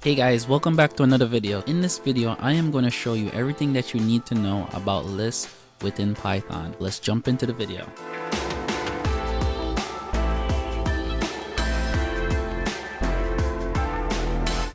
Hey guys, welcome back to another video. In this video, I am going to show you everything that you need to know about lists within Python. Let's jump into the video.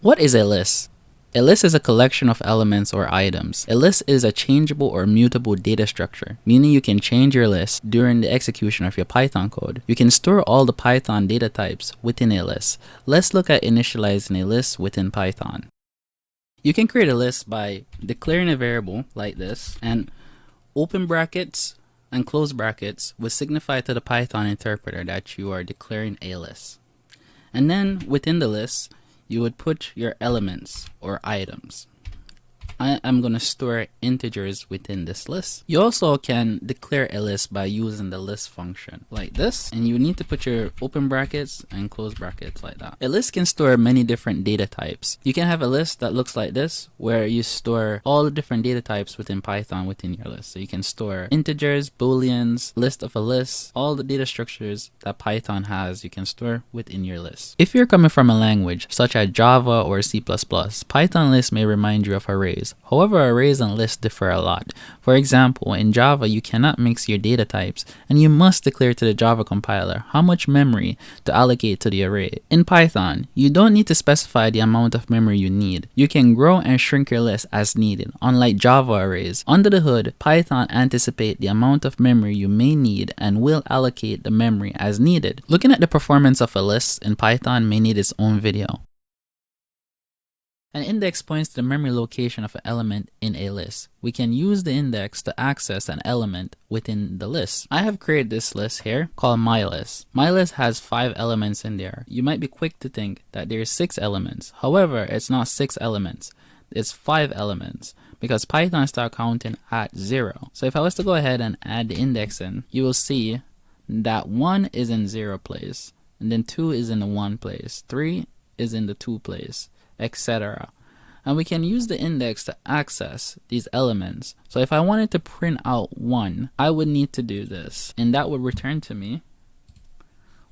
What is a list? A list is a collection of elements or items. A list is a changeable or mutable data structure, meaning you can change your list during the execution of your Python code. You can store all the Python data types within a list. Let's look at initializing a list within Python. You can create a list by declaring a variable like this, and open brackets and close brackets will signify to the Python interpreter that you are declaring a list. And then within the list, you would put your elements or items. I am going to store integers within this list. You also can declare a list by using the list function like this, and you need to put your open brackets and close brackets like that. A list can store many different data types. You can have a list that looks like this, where you store all the different data types within Python within your list. So you can store integers, booleans, list of a list, all the data structures that Python has you can store within your list. If you're coming from a language such as Java or C++, Python lists may remind you of arrays. However, arrays and lists differ a lot. For example, in Java, you cannot mix your data types, and you must declare to the Java compiler how much memory to allocate to the array. In Python, you don't need to specify the amount of memory you need. You can grow and shrink your list as needed, unlike Java arrays. Under the hood, Python anticipates the amount of memory you may need and will allocate the memory as needed. Looking at the performance of a list in Python may need its own video. An index points to the memory location of an element in a list. We can use the index to access an element within the list. I have created this list here called mylist. Mylist has 5 elements in there. You might be quick to think that there's 6 elements. However, it's not 6 elements. It's 5 elements because Python starts counting at 0. So if I was to go ahead and add the index in, you will see that 1 is in 0 place, and then 2 is in the 1 place, 3 is in the 2 place, etc. And we can use the index to access these elements. So if I wanted to print out 1, I would need to do this, and that would return to me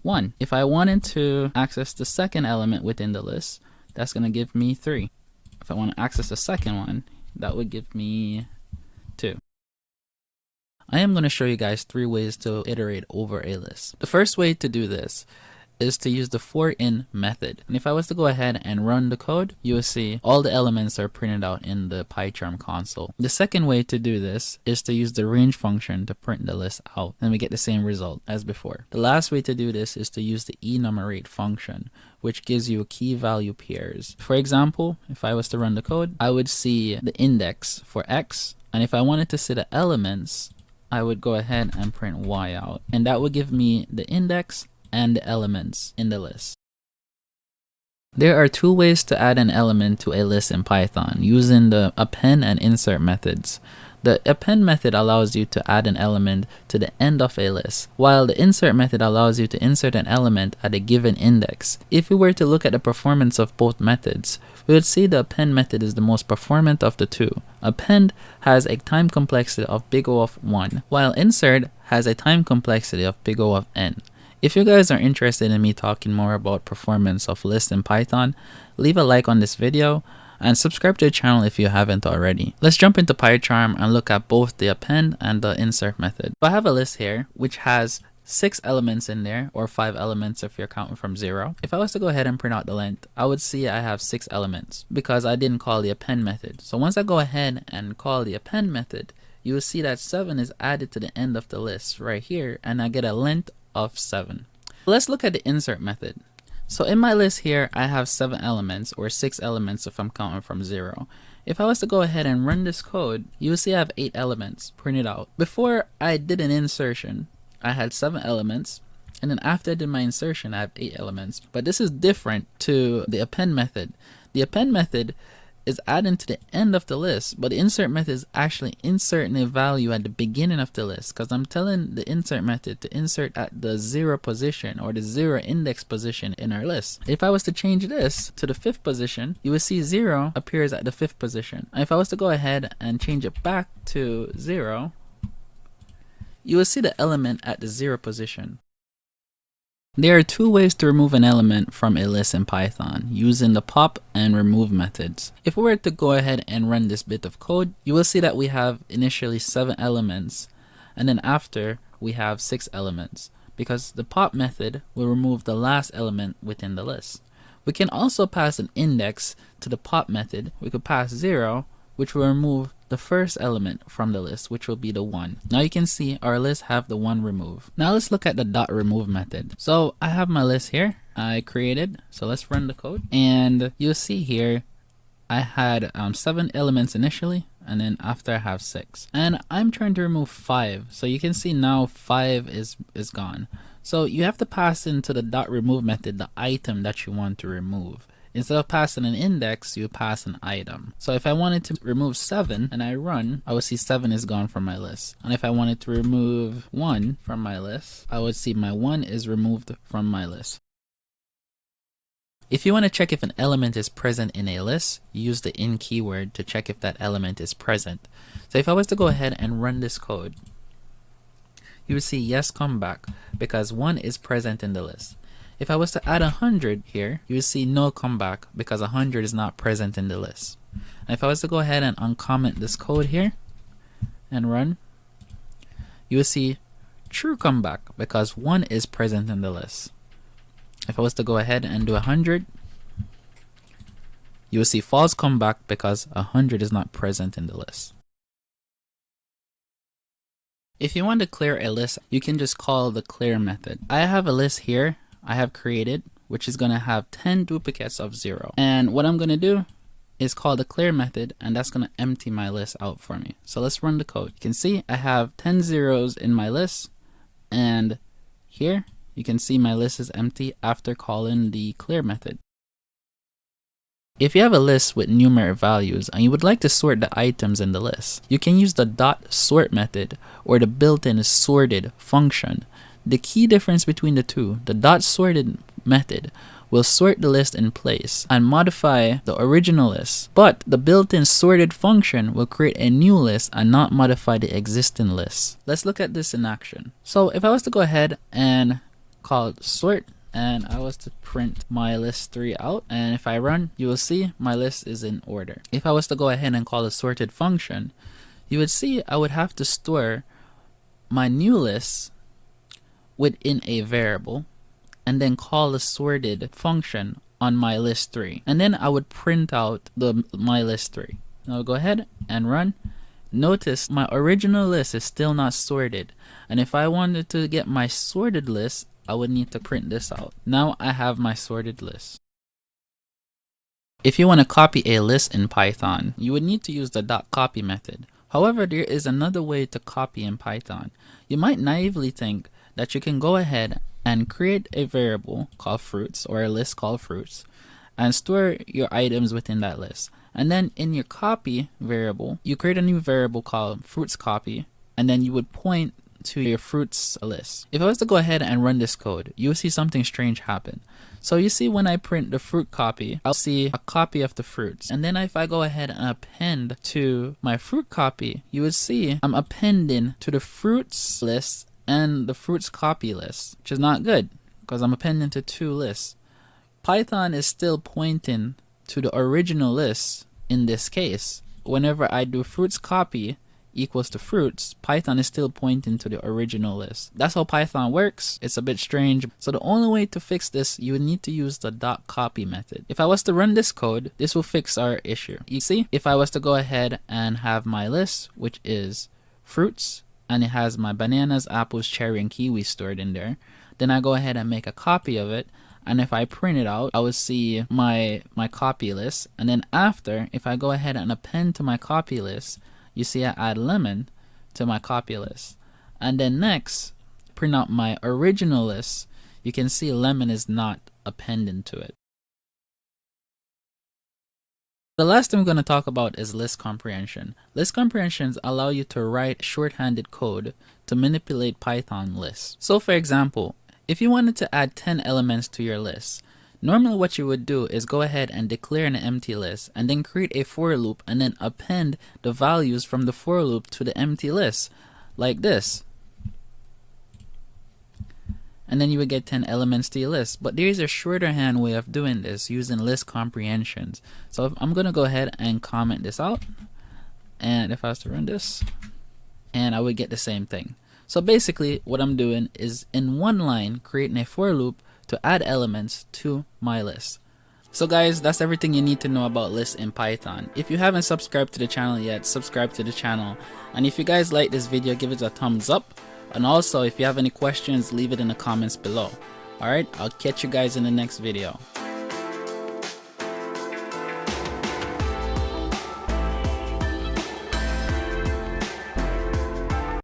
1. If I wanted to access the second element within the list, that's going to give me 3. If I want to access the second one, that would give me 2. I am going to show you guys 3 ways to iterate over a list. The first way to do this is to use the for-in method. And if I was to go ahead and run the code, you will see all the elements are printed out in the PyCharm console. The second way to do this is to use the range function to print the list out, and we get the same result as before. The last way to do this is to use the enumerate function, which gives you key value pairs. For example, if I was to run the code, I would see the index for X, and if I wanted to see the elements, I would go ahead and print Y out, and that would give me the index and the elements in the list. There are 2 ways to add an element to a list in Python using the append and insert methods. The append method allows you to add an element to the end of a list, while the insert method allows you to insert an element at a given index. If we were to look at the performance of both methods, we would see the append method is the most performant of the 2. Append has a time complexity of big O of 1, while insert has a time complexity of big O of n. If you guys are interested in me talking more about performance of lists in Python, leave a like on this video and subscribe to the channel if you haven't already. Let's jump into PyCharm and look at both the append and the insert method. So I have a list here which has 6 elements in there, or 5 elements if you're counting from 0. If I was to go ahead and print out the length, I would see I have 6 elements because I didn't call the append method. So once I go ahead and call the append method, you will see that 7 is added to the end of the list right here, and I get a length of 7. Let's look at the insert method. So in my list here, I have 7 elements, or 6 elements if I'm counting from 0. If I was to go ahead and run this code, you will see I have 8 elements printed out. Before I did an insertion, I had 7 elements, and then after I did my insertion, I have 8 elements. But this is different to the append method. The append method is adding to the end of the list, but the insert method is actually inserting a value at the beginning of the list, because I'm telling the insert method to insert at the 0 position, or the 0 index position in our list. If I was to change this to the 5th position, you will see 0 appears at the 5th position. And if I was to go ahead and change it back to 0, you will see the element at the 0 position. There are two ways to remove an element from a list in Python, using the pop and remove methods. If we were to go ahead and run this bit of code, you will see that we have initially 7 elements, and then after we have 6 elements, because the pop method will remove the last element within the list. We can also pass an index to the pop method. We could pass 0, which will remove the first element from the list, which will be the 1. Now you can see our list have the 1 removed. Now let's look at the dot remove method. So I have my list here I created. So let's run the code, and you'll see here I had 7 elements initially, and then after I have 6, and I'm trying to remove 5. So you can see now 5 is gone. So you have to pass into the dot remove method the item that you want to remove. Instead of passing an index, you pass an item. So if I wanted to remove 7 and I run, I would see 7 is gone from my list. And if I wanted to remove 1 from my list, I would see my 1 is removed from my list. If you want to check if an element is present in a list, use the in keyword to check if that element is present. So if I was to go ahead and run this code, you would see yes come back because 1 is present in the list. If I was to add 100 here, you would see no come back because 100 is not present in the list. And if I was to go ahead and uncomment this code here and run, you will see true come back because 1 is present in the list. If I was to go ahead and do 100, you will see false come back because 100 is not present in the list. If you want to clear a list, you can just call the clear method. I have a list here I have created, which is going to have 10 duplicates of 0. And what I'm going to do is call the clear method, and that's going to empty my list out for me. So let's run the code. You can see I have 10 zeros in my list, and here you can see my list is empty after calling the clear method. If you have a list with numeric values and you would like to sort the items in the list, you can use the dot sort method or the built-in sorted function. The key difference between the two, the dot sorted method will sort the list in place and modify the original list, but the built-in sorted function will create a new list and not modify the existing list. Let's look at this in action. So if I was to go ahead and call sort, and I was to print my list 3 out, and if I run, you will see my list is in order. If I was to go ahead and call the sorted function, you would see I would have to store my new list within a variable and then call the sorted function on my list 3, and then I would print out my list 3. Now I'll go ahead and run. Notice my original list is still not sorted, and if I wanted to get my sorted list, I would need to print this out. Now I have my sorted list. If you want to copy a list in Python, you would need to use the .copy method. However, there is another way to copy in Python. You might naively think that you can go ahead and create a variable called fruits or a list called fruits and store your items within that list. And then in your copy variable, you create a new variable called fruits copy, and then you would point to your fruits list. If I was to go ahead and run this code, you will see something strange happen. So you see when I print the fruit copy, I'll see a copy of the fruits. And then if I go ahead and append to my fruit copy, you would see I'm appending to the fruits list and the fruits copy list, which is not good because I'm appending to 2 lists. Python is still pointing to the original list in this case. Whenever I do fruits copy equals to fruits, Python is still pointing to the original list. That's how Python works. It's a bit strange. So the only way to fix this, you would need to use the .copy method. If I was to run this code, this will fix our issue. You see, if I was to go ahead and have my list, which is fruits, and it has my bananas, apples, cherry, and kiwi stored in there, then I go ahead and make a copy of it, and if I print it out, I would see my copy list. And then after, if I go ahead and append to my copy list, you see I add lemon to my copy list. And then next, print out my original list. You can see lemon is not appended to it. The last thing we're going to talk about is list comprehension. List comprehensions allow you to write shorthanded code to manipulate Python lists. So for example, if you wanted to add 10 elements to your list, normally what you would do is go ahead and declare an empty list and then create a for loop and then append the values from the for loop to the empty list like this. and then you would get 10 elements to your list. But there is a shorter hand way of doing this using list comprehensions. So I'm going to go ahead and comment this out, and if I was to run this, and I would get the same thing. So basically what I'm doing is in one line creating a for loop to add elements to my list. So guys, that's everything you need to know about lists in Python. If you haven't subscribed to the channel yet, subscribe to the channel. And if you guys like this video, give it a thumbs up. And also, if you have any questions, leave it in the comments below. Alright, I'll catch you guys in the next video.